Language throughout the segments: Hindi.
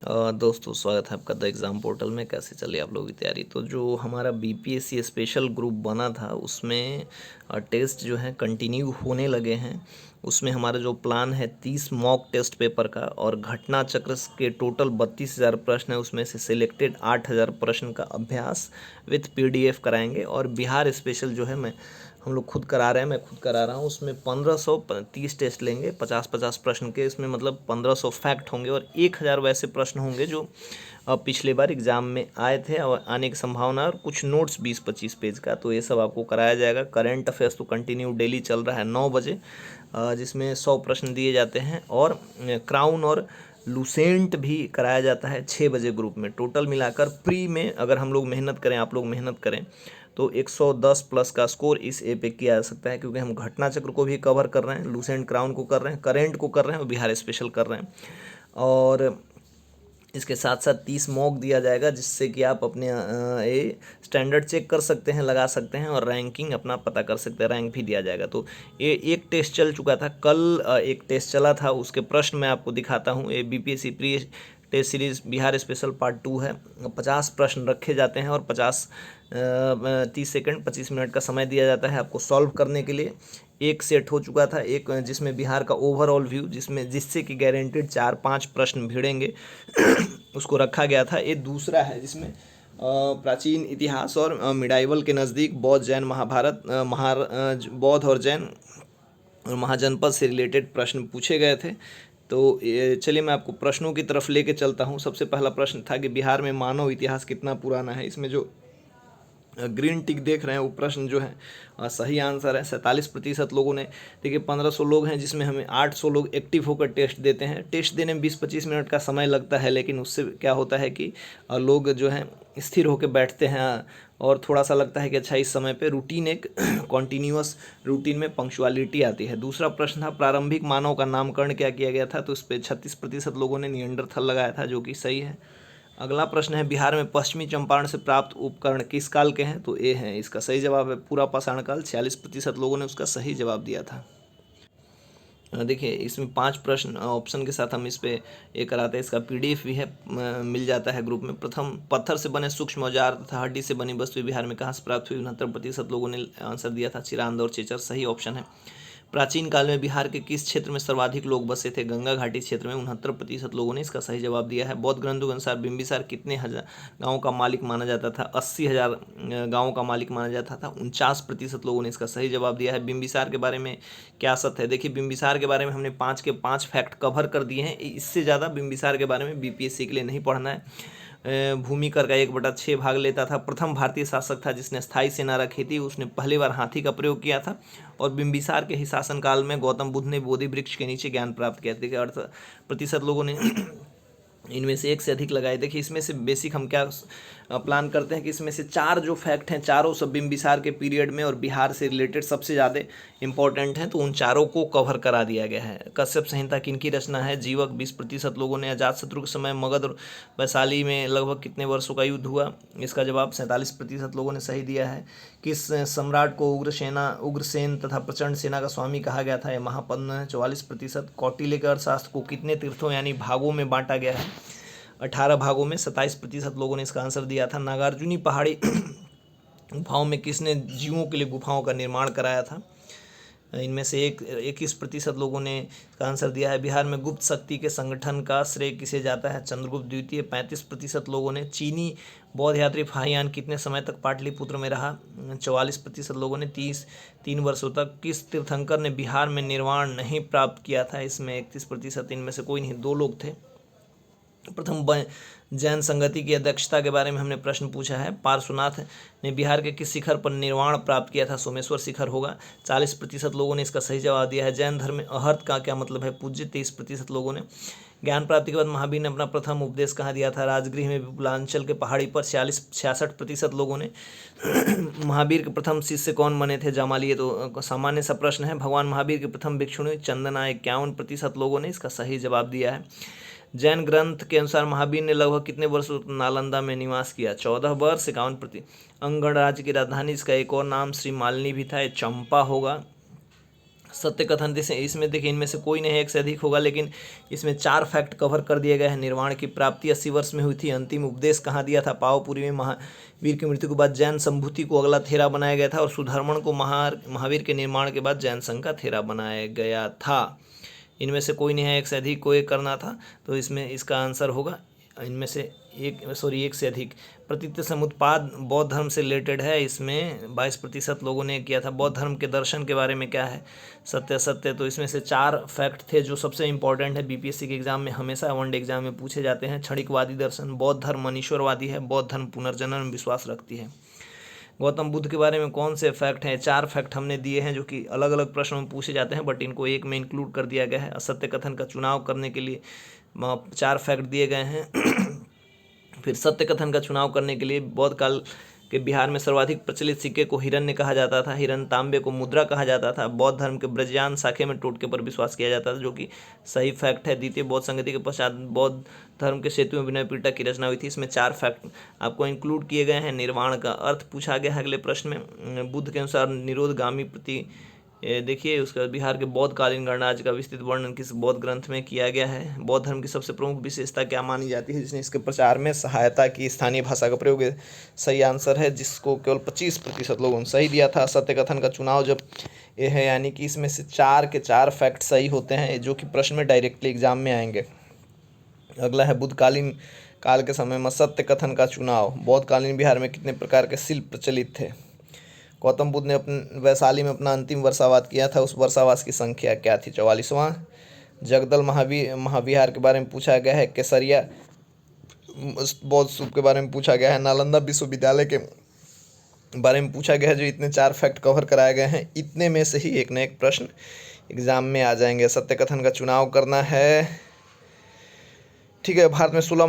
दोस्तों स्वागत है आपका द एग्ज़ाम पोर्टल में। कैसे चली आप लोगों की तैयारी? तो जो हमारा बीपीएससी स्पेशल ग्रुप बना था उसमें टेस्ट जो है कंटिन्यू होने लगे हैं। उसमें हमारा जो प्लान है 30 मॉक टेस्ट पेपर का और घटना चक्र के टोटल 32,000 प्रश्न है, उसमें से सिलेक्टेड 8,000 प्रश्न का अभ्यास विथ पीडीएफ कराएंगे। और बिहार स्पेशल जो है हम लोग खुद करा रहे हैं, मैं खुद करा रहा हूँ। उसमें 1530 टेस्ट लेंगे 50-50 प्रश्न के। इसमें मतलब 1500 फैक्ट होंगे और 1000 वैसे प्रश्न होंगे जो पिछले बार एग्ज़ाम में आए थे और आने की संभावना, और कुछ नोट्स 20-25 पेज का। तो ये सब आपको कराया जाएगा। करंट अफेयर्स तो कंटिन्यू डेली चल रहा है 9 बजे, जिसमें 100 प्रश्न दिए जाते हैं। और क्राउन और लूसेंट भी कराया जाता है 6 बजे ग्रुप में। टोटल मिलाकर प्री में अगर हम लोग मेहनत करें, आप लोग मेहनत करें, तो 110 प्लस का स्कोर इस ए पे किया जा सकता है, क्योंकि हम घटना चक्र को भी कवर कर रहे हैं, लूसेंट क्राउन को कर रहे हैं, करेंट को कर रहे हैं और बिहार स्पेशल कर रहे हैं। और इसके साथ साथ 30 मॉक दिया जाएगा, जिससे कि आप अपने ये स्टैंडर्ड चेक कर सकते हैं, लगा सकते हैं और रैंकिंग अपना पता कर सकते हैं। रैंक भी दिया जाएगा। तो ये एक टेस्ट चल चुका था कल, एक टेस्ट चला था, उसके प्रश्न मैं आपको दिखाता हूँ। ये BPSC pre test series Bihar special part 2 है। 50 प्रश्न रखे जाते हैं और 30 सेकंड 25 मिनट का समय दिया जाता है आपको सॉल्व करने के लिए। एक सेट हो चुका था, एक जिसमें बिहार का ओवरऑल व्यू, जिससे कि गारंटेड 4-5 प्रश्न भिड़ेंगे उसको रखा गया था। ये दूसरा है जिसमें प्राचीन इतिहास और मिडाइवल के नज़दीक बौद्ध जैन महाभारत बौद्ध और जैन और महाजनपद से रिलेटेड प्रश्न पूछे गए थे। तो चलिए मैं आपको प्रश्नों की तरफ लेके चलता हूँ। सबसे पहला प्रश्न था कि बिहार में मानव इतिहास कितना पुराना है। इसमें जो ग्रीन टिक देख रहे हैं वो प्रश्न जो है सही आंसर है। 47% लोगों ने। देखिए 1500 लोग हैं, जिसमें हमें 800 लोग एक्टिव होकर टेस्ट देते हैं। टेस्ट देने में 20-25 मिनट का समय लगता है, लेकिन उससे क्या होता है कि लोग जो हैं स्थिर होकर बैठते हैं और थोड़ा सा लगता है कि अच्छा इस समय पे रूटीन, एक कॉन्टीन्यूअस रूटीन में पंक्चुअलिटी आती है। दूसरा प्रश्न था प्रारंभिक मानव का नामकरण क्या किया गया था। तो इस पर 36% लोगों ने निएंडरथल लगाया था, जो कि सही है। अगला प्रश्न है बिहार में पश्चिमी चंपारण से प्राप्त उपकरण किस काल के हैं। तो ए है इसका सही जवाब है पूरा पाषाण काल। 46% लोगों ने उसका सही जवाब दिया था। देखिए इसमें 5 प्रश्न ऑप्शन के साथ हम इस पे ये कराते हैं। इसका पीडीएफ भी है, मिल जाता है ग्रुप में। प्रथम, पत्थर से बने सूक्ष्म औजार तथा हड्डी से बनी वस्तु बिहार में कहाँ से प्राप्त हुई। 69% लोगों ने आंसर दिया था चिरांद और चेचर, सही ऑप्शन है। प्राचीन काल में बिहार के किस क्षेत्र में सर्वाधिक लोग बसे थे। गंगा घाटी क्षेत्र में। 69% लोगों ने इसका सही जवाब दिया है। बौद्ध ग्रंथों के अनुसार बिंबिसार कितने हजार गाँव का मालिक माना जाता था। 80,000 गाँव का मालिक माना जाता था। 49% लोगों ने इसका सही जवाब दिया है। बिंबिसार के बारे में क्या सत्य है। देखिए बिंबिसार के बारे में हमने 5 के 5 फैक्ट कवर कर दिए हैं। इससे ज़्यादा बिंबिसार के बारे में बीपीएससी के लिए नहीं पढ़ना है। भूमि कर का 1/6 भाग लेता था। प्रथम भारतीय शासक था जिसने स्थायी सेना रखी थी। उसने पहली बार हाथी का प्रयोग किया था। और बिंबिसार के ही शासनकाल में गौतम बुद्ध ने बोधि वृक्ष के नीचे ज्ञान प्राप्त किया। देखिए 8% लोगों ने इनमें से एक से अधिक लगाए। देखिए इसमें से बेसिक हम क्या प्लान करते हैं कि इसमें से 4 जो फैक्ट हैं, चारों सब बिंबिसार के पीरियड में और बिहार से रिलेटेड सबसे ज़्यादा इंपॉर्टेंट हैं, तो उन चारों को कवर करा दिया गया है। कश्यप संहिता किनकी रचना है। जीवक 20% लोगों ने। अजातशत्रु के समय मगध और वैशाली में लगभग कितने वर्षों का युद्ध हुआ। इसका जवाब 47% लोगों ने सही दिया है। किस सम्राट को उग्रसेन तथा प्रचंड सेना का स्वामी कहा गया था। यह महापद्म है। 44%। कौटिल्य के अर्थशास्त्र को कितने तीर्थों यानी भागों में बांटा गया है। 18 भागों में। 27% लोगों ने इसका आंसर दिया था। नागार्जुनी पहाड़ी गुफाओं में किसने जीवों के लिए गुफाओं का निर्माण कराया था। इनमें से 21% लोगों ने इसका आंसर दिया है। बिहार में गुप्त शक्ति के संगठन का श्रेय किसे जाता है। चंद्रगुप्त द्वितीय। 35% लोगों ने। चीनी बौद्ध यात्री फाहियान कितने समय तक पाटलिपुत्र में रहा। 44% लोगों ने। 3 वर्षों तक। किस तीर्थंकर ने बिहार में निर्वाण नहीं प्राप्त किया था। इसमें 31%। इनमें से कोई नहीं, 2 लोग थे। प्रथम जैन संगति की अध्यक्षता के बारे में हमने प्रश्न पूछा है। पार्श्वनाथ ने बिहार के किस शिखर पर निर्वाण प्राप्त किया था। सोमेश्वर शिखर होगा। 40% लोगों ने इसका सही जवाब दिया है। जैन धर्म में अहर्त का क्या मतलब है। पूज्य। 23% लोगों ने। ज्ञान प्राप्ति के बाद महावीर ने अपना प्रथम उपदेश कहाँ दिया था। राजगृह में विपुलांचल के पहाड़ी पर। 66% लोगों ने। महावीर के प्रथम शिष्य कौन बने थे। जामालिए तो सामान्य सा प्रश्न है। भगवान महावीर के प्रथम भिक्षुणी चंदना। 51% लोगों ने इसका सही जवाब दिया है। जैन ग्रंथ के अनुसार महावीर ने लगभग कितने वर्ष नालंदा में निवास किया। 14 वर्ष। 51%। अंगण राज्य की राजधानी। इसका एक और नाम श्री मालिनी भी था। ये चंपा होगा। सत्य कथन जैसे इसमें देखिए इनमें से कोई नहीं है, एक से अधिक होगा, लेकिन इसमें 4 फैक्ट कवर कर दिए गए हैं। निर्वाण की प्राप्ति 80 वर्ष में हुई थी। अंतिम उपदेश कहाँ दिया था? पावपुरी में। महावीर की मृत्यु के बाद जैन संभूति को अगला थेरा बनाया गया था, और सुधर्मण को महावीर के निर्माण के बाद जैन संघ का थेरा बनाया गया था। इनमें से कोई नहीं है, एक से अधिक को एक करना था, तो इसमें इसका आंसर होगा इनमें से एक से अधिक। प्रतीत समुत्पाद बौद्ध धर्म से रिलेटेड है, इसमें 22% लोगों ने किया था। बौद्ध धर्म के दर्शन के बारे में क्या है? सत्य असत्य। तो इसमें से 4 फैक्ट थे जो सबसे इंपॉर्टेंट है, बीपीएससी के एग्जाम में हमेशा वनडे एग्जाम में पूछे जाते हैं। क्षणिकवादी दर्शन, बौद्ध धर्म मनीश्वरवादी है, बौद्ध धर्म पुनर्जन्म में विश्वास रखती है। गौतम बुद्ध के बारे में कौन से फैक्ट हैं? 4 फैक्ट हमने दिए हैं जो कि अलग अलग प्रश्नों में पूछे जाते हैं, बट इनको एक में इंक्लूड कर दिया गया है। असत्य कथन का चुनाव करने के लिए 4 फैक्ट दिए गए हैं। फिर सत्य कथन का चुनाव करने के लिए बौद्ध काल के बिहार में सर्वाधिक प्रचलित सिक्के को हिरण्य कहा जाता था, हिरण्य तांबे को मुद्रा कहा जाता था। बौद्ध धर्म के ब्रजयान शाखे में टोटके पर विश्वास किया जाता था, जो कि सही फैक्ट है। द्वितीय बौद्ध संगति के पश्चात बौद्ध धर्म के सेतु में विनय पिटक की रचना हुई थी। इसमें 4 फैक्ट आपको इंक्लूड किए गए हैं। निर्वाण का अर्थ पूछा गया है अगले प्रश्न में। बुद्ध के अनुसार निरोधगामी प्रति देखिए उसके बाद बिहार के बौद्ध कालीन गणराज्य का विस्तृत वर्णन किस बौद्ध ग्रंथ में किया गया है? बौद्ध धर्म की सबसे प्रमुख विशेषता क्या मानी जाती है जिसने इसके प्रचार में सहायता की? स्थानीय भाषा का प्रयोग सही आंसर है, जिसको केवल 25% लोगों ने सही दिया था। सत्य कथन का चुनाव जब ये है, यानी कि इसमें से 4 के 4 फैक्ट सही होते हैं, जो कि प्रश्न में डायरेक्टली एग्जाम में आएंगे। अगला है बुद्धकालीन काल के समय में सत्य कथन का चुनाव। बौद्धकालीन बिहार में कितने प्रकार के शिल्प प्रचलित थे? गौतम बुद्ध ने अपने वैशाली में अपना अंतिम वर्षावास किया था, उस वर्षावास की संख्या क्या थी? 44वां। जगदल महाविहार के बारे में पूछा गया है। केसरिया बौद्ध स्तूप के बारे में पूछा गया है। नालंदा विश्वविद्यालय के बारे में पूछा गया है। जो इतने 4 फैक्ट कवर कराए गए हैं, इतने में से ही एक न एक प्रश्न एग्जाम में आ जाएंगे। सत्य कथन का चुनाव करना है, ठीक है। भारत में 16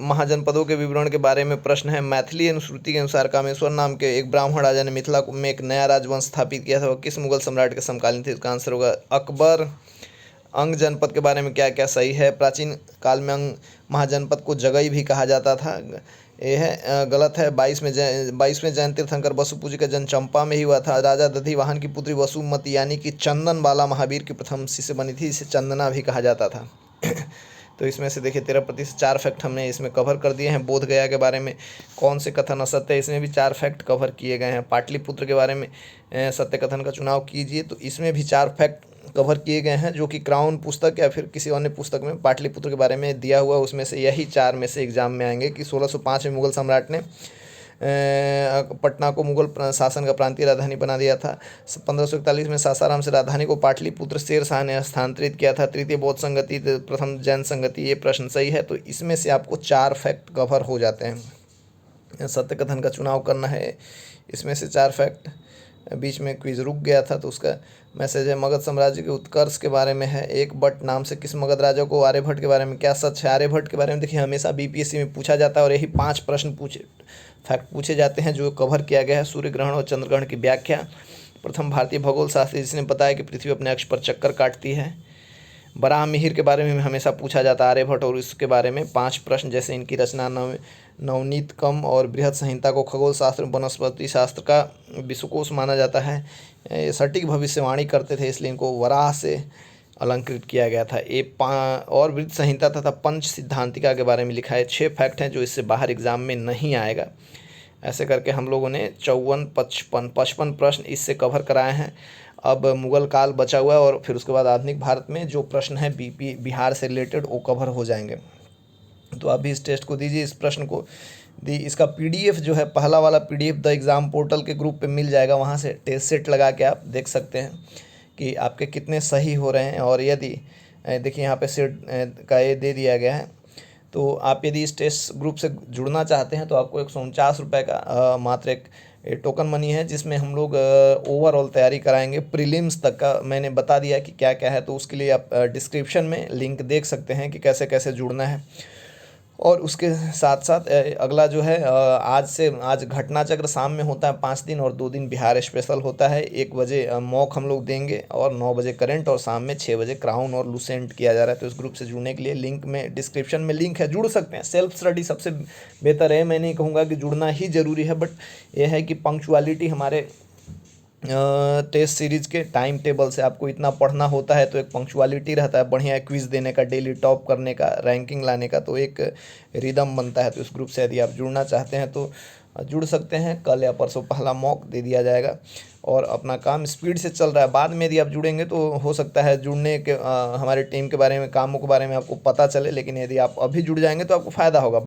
महाजनपदों के विवरण के बारे में प्रश्न है। मैथिली अनुश्रुति के अनुसार कामेश्वर नाम के एक ब्राह्मण राजा ने मिथिला में एक नया राजवंश स्थापित किया था, वह किस मुगल सम्राट के समकालीन थे? इसका आंसर होगा अकबर। अंग जनपद के बारे में क्या क्या सही है? प्राचीन काल में अंग महाजनपद को जगई भी कहा जाता था, यह है गलत है। 22वें जैन तीर्थंकर वसुपूजी का जन्म चंपा में ही हुआ था। राजा दधिवाहन की पुत्री वसुमती यानी कि चंदन बाला महावीर की प्रथम शिष्य बनी थी, इसे चंदना भी कहा जाता था। तो इसमें से देखिए 13% 4 फैक्ट हमने इसमें कवर कर दिए हैं। बोध गया के बारे में कौन से कथन असत्य है? इसमें भी 4 फैक्ट कवर किए गए हैं। पाटलिपुत्र के बारे में सत्य कथन का चुनाव कीजिए, तो इसमें भी 4 फैक्ट कवर किए गए हैं, जो कि क्राउन पुस्तक या फिर किसी अन्य पुस्तक में पाटलिपुत्र के बारे में दिया हुआ, उसमें से यही 4 में से एग्जाम में आएंगे कि 1605 में मुगल सम्राट ने पटना को मुगल शासन का प्रांतीय राजधानी बना दिया था। 1541 में सासाराम से राजधानी को पाटलिपुत्र शेर शाह ने स्थानांतरित किया था। तृतीय बौद्ध संगति, प्रथम जैन संगति, ये प्रश्न सही है। तो इसमें से आपको 4 फैक्ट कवर हो जाते हैं। सत्य कथन का चुनाव करना है, इसमें से 4 फैक्ट। बीच में क्विज रुक गया था, तो उसका मैसेज है। मगध साम्राज्य के उत्कर्ष के बारे में है। एक भट्ट नाम से किस मगध राजा को? आर्यभट्ट के बारे में क्या सच है? आर्यभट्ट के बारे में देखिए हमेशा बीपीएससी में पूछा जाता है, और यही 5 प्रश्न फैक्ट पूछे जाते हैं जो कवर किया गया है। सूर्य ग्रहण और चंद्र ग्रहण की व्याख्या। प्रथम भारतीय खगोल शास्त्री जिसने बताया कि पृथ्वी अपने अक्ष पर चक्कर काटती है। बराह मिहिर के बारे में हमेशा पूछा जाता है, आर्यभट्ट, और इसके बारे में 5 प्रश्न, जैसे इनकी रचना नवनीतकम और बृहद संहिता को खगोल शास्त्र वनस्पति शास्त्र का विश्वकोश माना जाता है। ये सटीक भविष्यवाणी करते थे, इसलिए इनको वराह से अलंकृत किया गया था। और वृत्त संहिता तथा पंच सिद्धांतिका के बारे में लिखा है। 6 फैक्ट हैं जो इससे बाहर एग्जाम में नहीं आएगा। ऐसे करके हम लोगों ने 55 प्रश्न इससे कवर कराए हैं। अब मुगल काल बचा हुआ है, और फिर उसके बाद आधुनिक भारत में जो प्रश्न है बिहार से रिलेटेड वो कवर हो जाएंगे। तो आप भी इस टेस्ट को दीजिए, इस प्रश्न को इसका पीडीएफ जो है, पहला वाला पीडीएफ द एग्ज़ाम पोर्टल के ग्रुप पे मिल जाएगा। वहाँ से टेस्ट सेट लगा के आप देख सकते हैं कि आपके कितने सही हो रहे हैं। और यदि देखिए यहाँ पे सेट का ये दे दिया गया है, तो आप यदि इस टेस्ट ग्रुप से जुड़ना चाहते हैं तो आपको 149 रुपये का मात्र एक टोकन मनी है, जिसमें हम लोग ओवरऑल तैयारी कराएंगे। प्रीलिम्स तक का मैंने बता दिया कि क्या क्या है, तो उसके लिए आप डिस्क्रिप्शन में लिंक देख सकते हैं कि कैसे कैसे जुड़ना है। और उसके साथ साथ अगला जो है आज घटना चक्र शाम में होता है 5 दिन, और 2 दिन बिहार स्पेशल होता है। 1 बजे मॉक हम लोग देंगे, और 9 बजे करंट, और शाम में 6 बजे क्राउन और लूसेंट किया जा रहा है। तो इस ग्रुप से जुड़ने के लिए लिंक में डिस्क्रिप्शन में लिंक है, जुड़ सकते हैं। सेल्फ स्टडी सबसे बेहतर है, मैं नहीं कहूँगा कि जुड़ना ही ज़रूरी है, बट यह है कि पंक्चुअलिटी हमारे टेस्ट सीरीज़ के टाइम टेबल से आपको इतना पढ़ना होता है, तो एक पंक्चुअलिटी रहता है, बढ़िया क्विज़ देने का, डेली टॉप करने का, रैंकिंग लाने का, तो एक रिदम बनता है। तो इस ग्रुप से यदि आप जुड़ना चाहते हैं तो जुड़ सकते हैं। कल या परसों पहला मॉक दे दिया जाएगा और अपना काम स्पीड से चल रहा है। बाद में यदि आप जुड़ेंगे तो हो सकता है जुड़ने के हमारे टीम के बारे में, कामों के बारे में आपको पता चले, लेकिन यदि आप अभी जुड़ जाएंगे तो आपको फ़ायदा होगा।